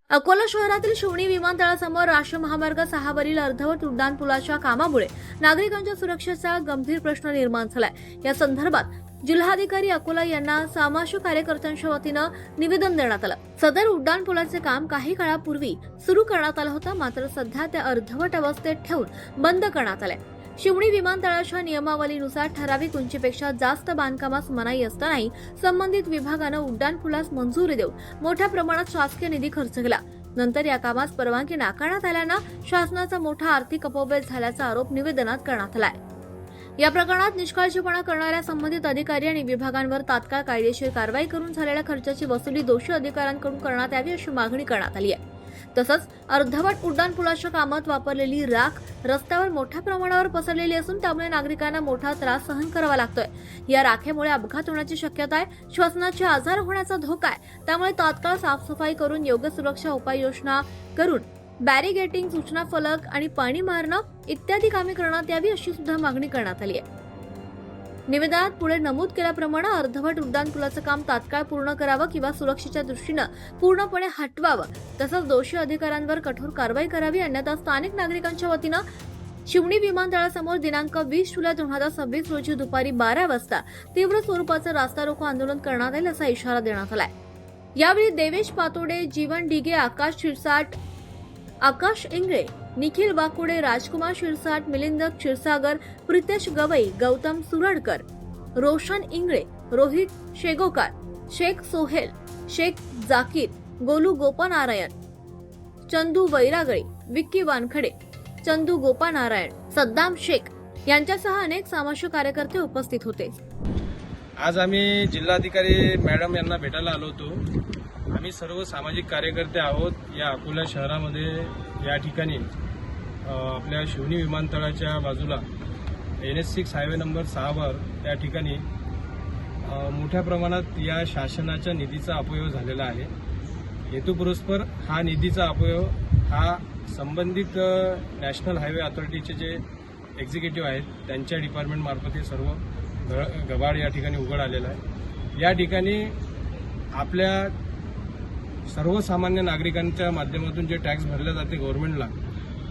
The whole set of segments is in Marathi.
अकोला शहरातील शिवणी विमानतळासमोर राष्ट्रीय महामार्ग 6 वरील अर्धवट उड्डाण पुलाच्या कामामुळे नागरिकांच्या सुरक्षेचा गंभीर प्रश्न निर्माण झालाय। या संदर्भात जिल्हाधिकारी अकोला यांना सामाजिक कार्यकर्त्यांच्या वतीनं निवेदन देण्यात आलं। सदर उड्डाण पुलाचे काम काही काळापूर्वी सुरू करण्यात आलं होतं, मात्र सध्या ते अर्धवट अवस्थेत ठेवून बंद करण्यात आले। शिवणी विमानतळाच्या नियमावलीनुसार ठराविक उंचीपेक्षा जास्त बांधकामास मनाई असतानाही संबंधित विभागानं उड्डाण पुलास मंजुरी देऊन मोठ्या प्रमाणात शासकीय निधी खर्च केला। नंतर या कामास परवानगी नाकारण्यात आल्यानं शासनाचा मोठा आर्थिक अपव्यय झाल्याचा आरोप निवेदनात करण्यात आलाय। या प्रकरणात निष्काळजीपणा करणाऱ्या संबंधित अधिकारी आणि विभागांवर तात्काळ कायदेशीर कारवाई करून झालेल्या खर्चाची वसुली दोषी अधिकाऱ्यांकडून करण्यात यावी अशी मागणी करण्यात आली आहे। तसंच अर्धवट उड्डाण पुलाच्या कामात वापरलेली राख रस्त्यावर मोठ्या प्रमाणावर पसरलेली असून त्यामुळे नागरिकांना मोठा त्रास सहन करावा लागतोय। या राखेमुळे अपघात होण्याची शक्यता आहे, श्वसनाचे आजार होण्याचा धोका आहे। त्यामुळे तात्काळ साफसफाई करून योग्य सुरक्षा उपाययोजना करून बॅरिगेटिंग, सूचना फलक आणि पाणी मारणं इत्यादी कामे करण्यात यावी अशी सुद्धा मागणी करण्यात आली आहे। निवेदनात पुढे नमूद केल्याप्रमाणे अर्धवट उड्डाण पुलाचं काम तात्काळ पूर्ण करावं किंवा सुरक्षेच्या दृष्टीनं पूर्णपणे हटवावं, तसंच दोषी अधिकाऱ्यांवर कठोर कारवाई करावी, अन्यथा स्थानिक नागरिकांच्या वतीनं शिवणी विमानतळासमोर दिनांक 20 जुलै 2026 रोजी दुपारी 12 वाजता तीव्र स्वरूपाचं रास्ता रोको आंदोलन करण्यात येईल असा इशारा देण्यात आलाय। यावेळी देवेश पातोडे, जीवन डिगे, आकाश शिरसाट, आकाश इंगळे, निखिल वाकुडे, राजकुमार शिरसाट, मिलिंद क्षीरसागर, प्रितेश गवई, गौतम सुरडकर, रोशन इंगळे, रोहित शेगोकार, शेख सोहेल, शेख जाकीर, गोलू गोपानारायण, चंदू वैरागळे, विक्की वानखडे, चंदू गोपानारायण, सद्दाम शेख यांच्यासह अनेक सामाजिक कार्यकर्ते उपस्थित होते। आज आम्ही जिल्हाधिकारी मॅडम यांना भेटायला आलो होतो। आम्ही सर्व सामाजिक कार्यकर्ते आहोत। या अकोला शहरामध्ये या ठिकाणी आपल्या शिवणी विमानतळाच्या बाजूला NH6 हायवे नंबर 6 वर त्या ठिकाणी मोठ्या प्रमाणात या शासनाच्या निधीचा अपव्यय झालेला आहे। हेतुपुरस्पर हा निधीचा अपव्यय हा संबंधित नॅशनल हायवे अथॉरिटीचे जे एक्झिक्युटिव्ह आहेत त्यांच्या डिपार्टमेंट मार्फत हे सर्व गबाड या ठिकाणी उघड आलेला आहे। या ठिकाणी आपल्या सर्वसामान्य नागरिकांच्या माध्यमातून जे टॅक्स भरले जाते गव्हर्नमेंटला,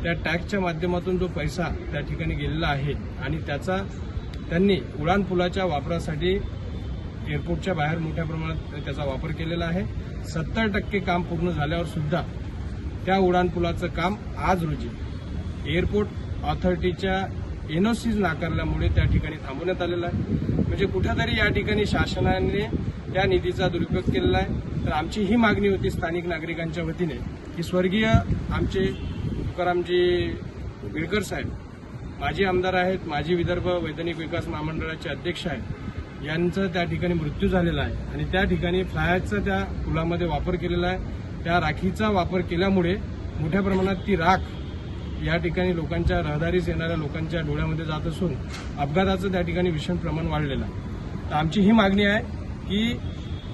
त्या टॅक्सच्या माध्यमातून जो पैसा त्या ठिकाणी गेलेला आहे आणि त्याचा त्यांनी उड्डाण पुलाच्या वापरासाठी एअरपोर्टच्या बाहेर मोठ्या प्रमाणात त्याचा वापर केलेला आहे। 70% काम पूर्ण झाल्यावर सुद्धा त्या उड्डाण पुलाचं काम आज रोजी एअरपोर्ट ऑथॉरिटीच्या NOCs नाकारल्यामुळे त्या ठिकाणी थांबवण्यात आलेलं आहे। म्हणजे कुठेतरी या ठिकाणी शासनाने त्या निधीचा दुरुपयोग केलेला आहे। तर आमची ही मागणी होती स्थानिक नागरिकांच्या वतीने की स्वर्गीय आमचे तुकारामजी बिडकर साहेब माजी आमदार आहेत, माजी विदर्भ वैधानिक विकास महामंडळाचे अध्यक्ष आहेत, यांचा त्या ठिकाणी मृत्यू झालेला आहे आणि त्या ठिकाणी फ्लायचा त्या पुलामध्ये वापर केलेला आहे। त्या राखीचा वापर केल्यामुळे मोठ्या प्रमाणात ती राख या ठिकाणी लोकांच्या रहदारीस येणाऱ्या लोकांच्या डोळ्यामध्ये जात असून अपघाताचं त्या ठिकाणी भीषण प्रमाण वाढलेलं आहे। तर आमची ही मागणी आहे की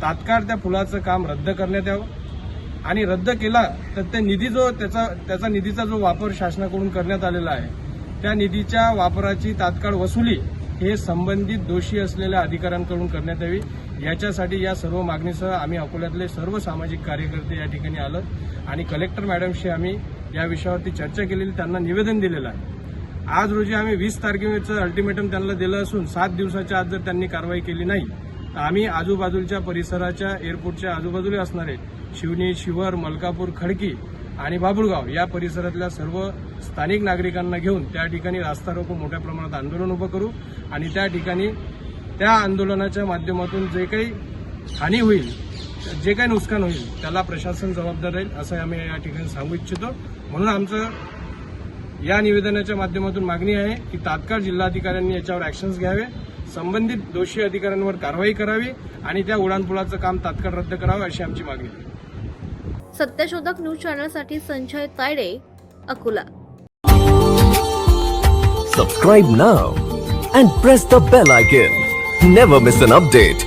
तात्काळ त्या पुलाचं काम रद्द करण्यात यावं आणि रद्द केला तर ते निधी जो त्याचा निधीचा जो वापर शासनाकडून करण्यात आलेला आहे त्या निधीच्या वापराची तात्काळ वसुली हे संबंधित दोषी असलेल्या अधिकाऱ्यांकडून करण्यात यावी। याच्यासाठी या सर्व मागणीसह आम्ही अकोल्यातले सर्व सामाजिक कार्यकर्ते या ठिकाणी आलो आणि कलेक्टर मॅडमशी आम्ही या विषयावरती चर्चा केलेली, त्यांना निवेदन दिलेलं आहे। आज रोजी आम्ही 20 तारखेचं अल्टिमेटम त्यांना दिलं असून 7 दिवसाच्या आत जर त्यांनी कारवाई केली नाही तर आम्ही आजूबाजूच्या परिसराच्या एअरपोर्टच्या आजूबाजूला असणारे शिवणी, शिवर, मलकापूर, खडकी आणि बाबुळगाव या परिसरातल्या सर्व स्थानिक नागरिकांना घेऊन त्या ठिकाणी रास्ता रोको मोठ्या प्रमाणात आंदोलन उभं करू आणि त्या ठिकाणी त्या आंदोलनाच्या माध्यमातून जे काही हानी होईल, जे काही नुकसान होईल त्याला प्रशासन जबाबदार राहील असं आम्ही या ठिकाणी सांगू इच्छितो। म्हणून आमचं या निवेदनाच्या माध्यमातून मागणी आहे की तात्काळ जिल्हाधिकाऱ्यांनी याच्यावर ॲक्शन्स घ्यावे, संबंधित दोषी अधिकाऱ्यांवर कारवाई करावी आणि त्या उड्डाणपुलाचं काम तात्काळ रद्द करावं अशी आमची मागणी आहे। सत्यशोधक न्यूज चॅनलसाठी Sanjay Tayade, Akola. Subscribe now and press the bell icon. Never miss an update.